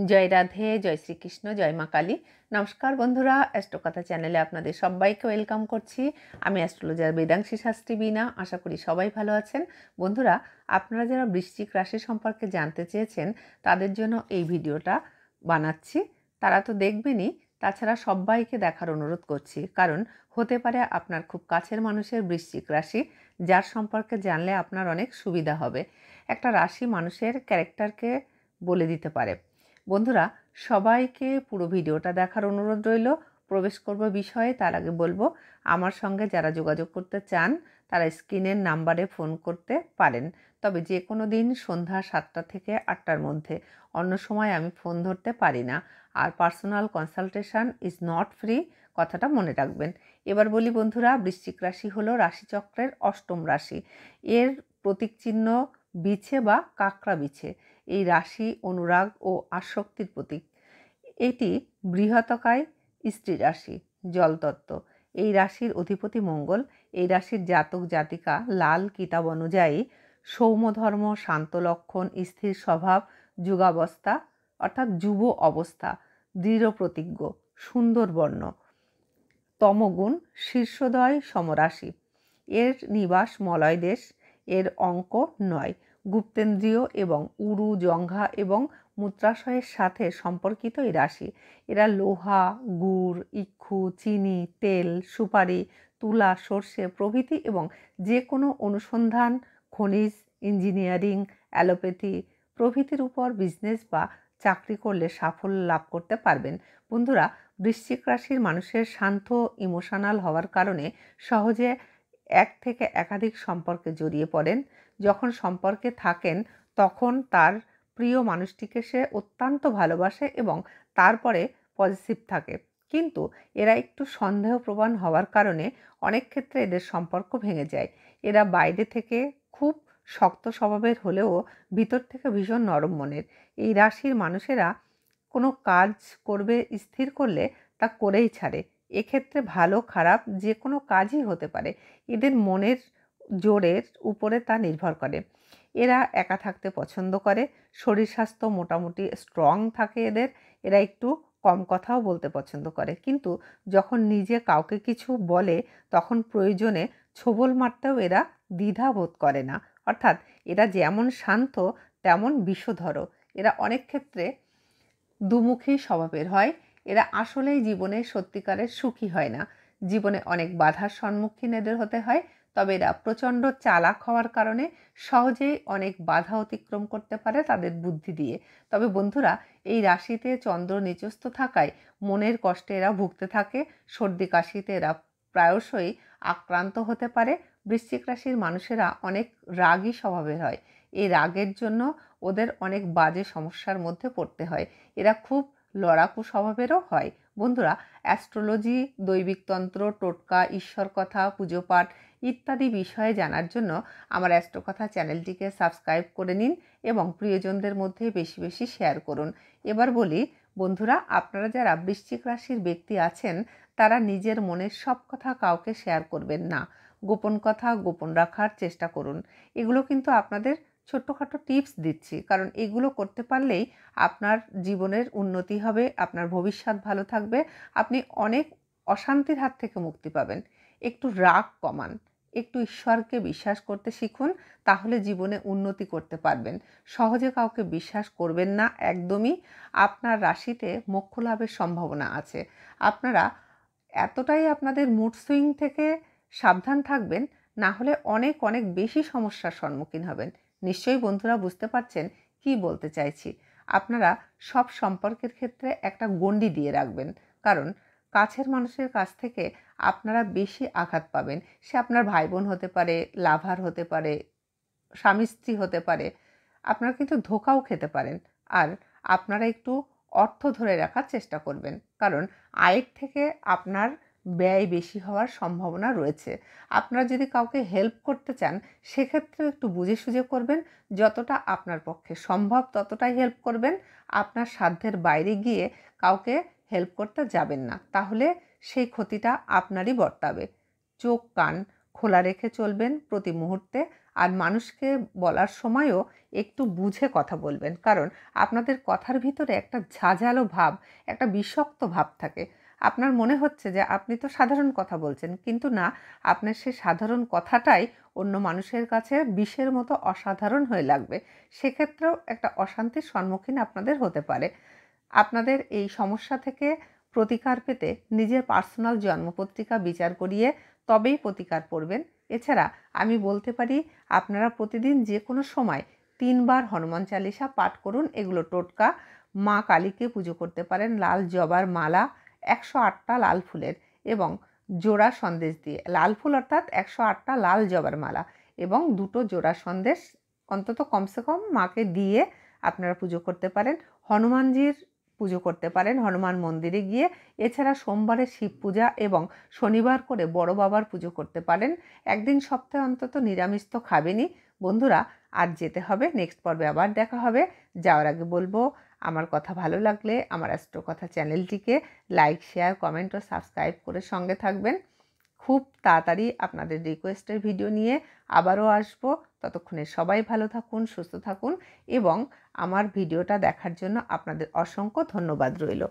জয় রাধে, জয় শ্রীকৃষ্ণ, জয় মা কালী। নমস্কার বন্ধুরা, অ্যাস্ট্রোকথা চ্যানেলে আপনাদের সবাইকে ওয়েলকাম করছি। আমি অ্যাস্ট্রোলজার বেদাংশী শাস্ত্রী বীণা। আশা করি সবাই ভালো আছেন। বন্ধুরা, আপনারা যারা বৃশ্চিক রাশি সম্পর্কে জানতে চেয়েছেন তাদের জন্য এই ভিডিওটা বানাচ্ছি। তারা তো দেখবেনই, তাছাড়া সবাইকে দেখার অনুরোধ করছি, কারণ হতে পারে আপনার খুব কাছের মানুষের বৃশ্চিক রাশি, যার সম্পর্কে জানলে আপনার অনেক সুবিধা হবে। একটা রাশি মানুষের ক্যারেক্টারকে বলে দিতে পারে। বন্ধুরা, সবাইকে পুরো ভিডিওটা দেখার অনুরোধ রইল। প্রবেশ করব বিষয়ে, তার আগে বলবো আমার সঙ্গে যারা যোগাযোগ করতে চান তারা স্ক্রিনের নাম্বারে ফোন করতে পারেন। তবে যে কোনো দিন সন্ধ্যা 7টা থেকে 8টার মধ্যে, অন্য সময় আমি ফোন ধরতে পারি না। আর personal consultation is not free, কথাটা মনে রাখবেন। এবার বলি বন্ধুরা, বৃশ্চিক রাশি হলো রাশিচক্রের 8ম রাশি। এর প্রতীক চিহ্ন বিছে বা কাঁকড়া বিছে। এই রাশি অনুরাগ ও আসক্তির প্রতীক। এটি বৃহৎকায় স্ত্রী রাশি, জলতত্ত্ব। এই রাশির অধিপতি মঙ্গল। এই রাশির জাতক জাতিকা লাল কিতাব অনুযায়ী সৌম্যধর্ম, শান্ত লক্ষণ, স্থির স্বভাব, যুগাবস্থা অর্থাৎ যুব অবস্থা, দৃঢ় প্রতিজ্ঞ, সুন্দর বর্ণ, তমগুণ, শীর্ষোদয় সমরাশি। এর নিবাস মলয় দেশ। এর অঙ্ক 9। গুপ্তেন্দ্রিয় এবং উরু, জঙ্ঘা এবং মূত্রাশয়ের সাথে সম্পর্কিত এই রাশি। এরা লোহা, গুড়, ইক্ষু, চিনি, তেল, সুপারি, তুলা, সর্ষে প্রভৃতি এবং যে কোনো অনুসন্ধান, খনিজ, ইঞ্জিনিয়ারিং, অ্যালোপ্যাথি প্রভৃতির উপর বিজনেস বা চাকরি করলে সাফল্য লাভ করতে পারবেন। বন্ধুরা, বৃশ্চিক রাশির মানুষের শান্ত ইমোশনাল হওয়ার কারণে সহজে এক থেকে একাধিক সম্পর্কে জড়িয়ে পড়েন। যখন সম্পর্কে থাকেন তখন তার প্রিয় মানুষটিকে সে অত্যন্ত ভালোবাসে এবং তারপরে পজিটিভ থাকে। কিন্তু এরা একটু সন্দেহপ্রবণ হওয়ার কারণে অনেক ক্ষেত্রে এদের সম্পর্ক ভেঙে যায়। এরা বাইরে থেকে খুব শক্ত স্বভাবের হলেও ভিতর থেকে ভীষণ নরম মনের। এই রাশির মানুষেরা কোনো কাজ করবে স্থির করলে তা করেই ছাড়ে। এক্ষেত্রে ভালো খারাপ যে কোনো কাজই হতে পারে। এদের মনের জোরের উপরে তা নির্ভর করে। এরা একা থাকতে পছন্দ করে। শরীর স্বাস্থ্য মোটামুটি স্ট্রং থাকে এদের। এরা একটু কম কথাও বলতে পছন্দ করে, কিন্তু যখন নিজে কাউকে কিছু বলে তখন প্রয়োজনে ছোবল মারতেও এরা দ্বিধা বোধ করে না। অর্থাৎ এরা যেমন শান্ত তেমন বিষধরও। এরা অনেক ক্ষেত্রে দুমুখী স্বভাবের হয়। এরা আসলেই জীবনে সত্যিকারের সুখী হয় না। জীবনে অনেক বাধার সম্মুখীন এদের হতে হয়। তবে এরা প্রচণ্ড চালাক হওয়ার কারণে সহজেই অনেক বাধা অতিক্রম করতে পারে তাদের বুদ্ধি দিয়ে। তবে বন্ধুরা, এই রাশিতে চন্দ্র নিচস্থ থাকায় মনের কষ্টে এরা ভুগতে থাকে। সর্দি কাশিতে এরা প্রায়শই আক্রান্ত হতে পারে। বৃশ্চিক রাশির মানুষেরা অনেক রাগী স্বভাবের হয়। এই রাগের জন্য ওদের অনেক বাজে সমস্যার মধ্যে পড়তে হয়। এরা খুব লড়াকু স্বভাবেরও হয়। বন্ধুরা, অ্যাস্ট্রোলজি, দৈবিকতন্ত্র, টোটকা, ঈশ্বর কথা, পুজো পাঠ ইত্যাদি বিষয়ে জানার জন্য আমার অ্যাস্ট্রোকথা চ্যানেলটিকে সাবস্ক্রাইব করে নিন এবং প্রিয়জনদের মধ্যে বেশি বেশি শেয়ার করুন। এবার বলি বন্ধুরা, আপনারা যারা বৃশ্চিক রাশির ব্যক্তি আছেন তারা নিজের মনের সব কথা কাউকে শেয়ার করবেন না। গোপন কথা গোপন রাখার চেষ্টা করুন। এগুলো কিন্তু আপনাদের ছোট্টখাটো টিপস দিচ্ছি, কারণ এগুলো করতে পারলেই আপনার জীবনের উন্নতি হবে, আপনার ভবিষ্যৎ ভালো থাকবে, আপনি অনেক অশান্তির হাত থেকে মুক্তি পাবেন। একটু রাগ কমান, একটু ঈশ্বরকে বিশ্বাস করতে শিখুন, তাহলে জীবনে উন্নতি করতে পারবেন। সহজে কাউকে বিশ্বাস করবেন না একদমই। আপনার রাশিতে মোক্ষ লাভের সম্ভাবনা আছে। আপনারা এতটাই আপনাদের মুড সুইং থেকে সাবধান থাকবেন, না হলে অনেক অনেক বেশি সমস্যার সম্মুখীন হবেন। নিশ্চয়ই বন্ধুরা বুঝতে পারছেন কি বলতে চাইছি। আপনারা সব সম্পর্কের ক্ষেত্রে একটা গণ্ডি দিয়ে রাখবেন, কারণ কাছের মানুষের কাছ থেকে আপনারা বেশি আঘাত পাবেন। সে আপনার ভাই বোন হতে পারে, লাভার হতে পারে, স্বামী স্ত্রী হতে পারে। আপনারা কিন্তু ধোঁকাও খেতে পারেন। আর আপনারা একটু অর্থ ধরে রাখার চেষ্টা করবেন, কারণ আয়ের থেকে আপনার ব্যয় বেশি হওয়ার সম্ভাবনা রয়েছে। আপনারা যদি কাউকে হেল্প করতে চান সেক্ষেত্রে একটু বুঝে সুঝে করবেন। যতটা আপনার পক্ষে সম্ভব ততটাই হেল্প করবেন। আপনার সাধ্যের বাইরে গিয়ে কাউকে হেল্প করতে যাবেন না, তাহলে সেই ক্ষতিটা আপনারই বর্তাবে। চোখ কান খোলা রেখে চলবেন প্রতি মুহূর্তে। আর মানুষকে বলার সময়ও একটু বুঝে কথা বলবেন, কারণ আপনাদের কথার ভিতরে একটা ঝাঁঝালো ভাব, একটা বিষাক্ত ভাব থাকে। আপনার মনে হচ্ছে যে আপনি তো সাধারণ কথা বলছেন, কিন্তু না, আপনার সেই সাধারণ কথাটাই অন্য মানুষের কাছে বিষের মতো অসাধারণ হয়ে লাগবে। সেক্ষেত্রেও একটা অশান্তির সম্মুখীন আপনাদের হতে পারে। আপনাদের এই সমস্যা থেকে প্রতিকার পেতে নিজের পার্সোনাল জন্মপত্রিকা বিচার করিয়ে তবেই প্রতিকার করবেন। এছাড়া আমি বলতে পারি, আপনারা প্রতিদিন যে কোনো সময় 3 বার হনুমান চালিসা পাঠ করুন। এগুলো টোটকা। মা কালীকে পুজো করতে পারেন লাল জবার মালা, 108টা লাল ফুলের এবং জোড়া সন্দেশ দিয়ে। লাল ফুল অর্থাৎ 108টা লাল জবার মালা এবং 2টো জোড়া সন্দেশ অন্তত কমসে কম মাকে দিয়ে আপনারা পুজো করতে পারেন। হনুমানজির পুজো করতে পারেন হনুমান মন্দিরে গিয়ে। এছাড়া সোমবারে শিব পূজা এবং শনিবার করে বড় বাবার পুজো করতে পারেন। একদিন সপ্তাহে অন্তত নিরামিষ তো খাবেনই। বন্ধুরা, আর যেতে হবে, নেক্সট পর্বে আবার দেখা হবে। যাওয়ার আগে বলবো, আমার কথা ভালো লাগলে আমার অ্যাস্ট্রো কথা চ্যানেলটিকে লাইক, শেয়ার, কমেন্ট ও সাবস্ক্রাইব করে সঙ্গে থাকবেন। খুব তাড়াতাড়ি আপনাদের রিকোয়েস্টের ভিডিও নিয়ে আবারও আসবো। ততক্ষণে সবাই ভালো থাকুন, সুস্থ থাকুন এবং আমার ভিডিওটা দেখার জন্য আপনাদের অসংখ্য ধন্যবাদ রইল।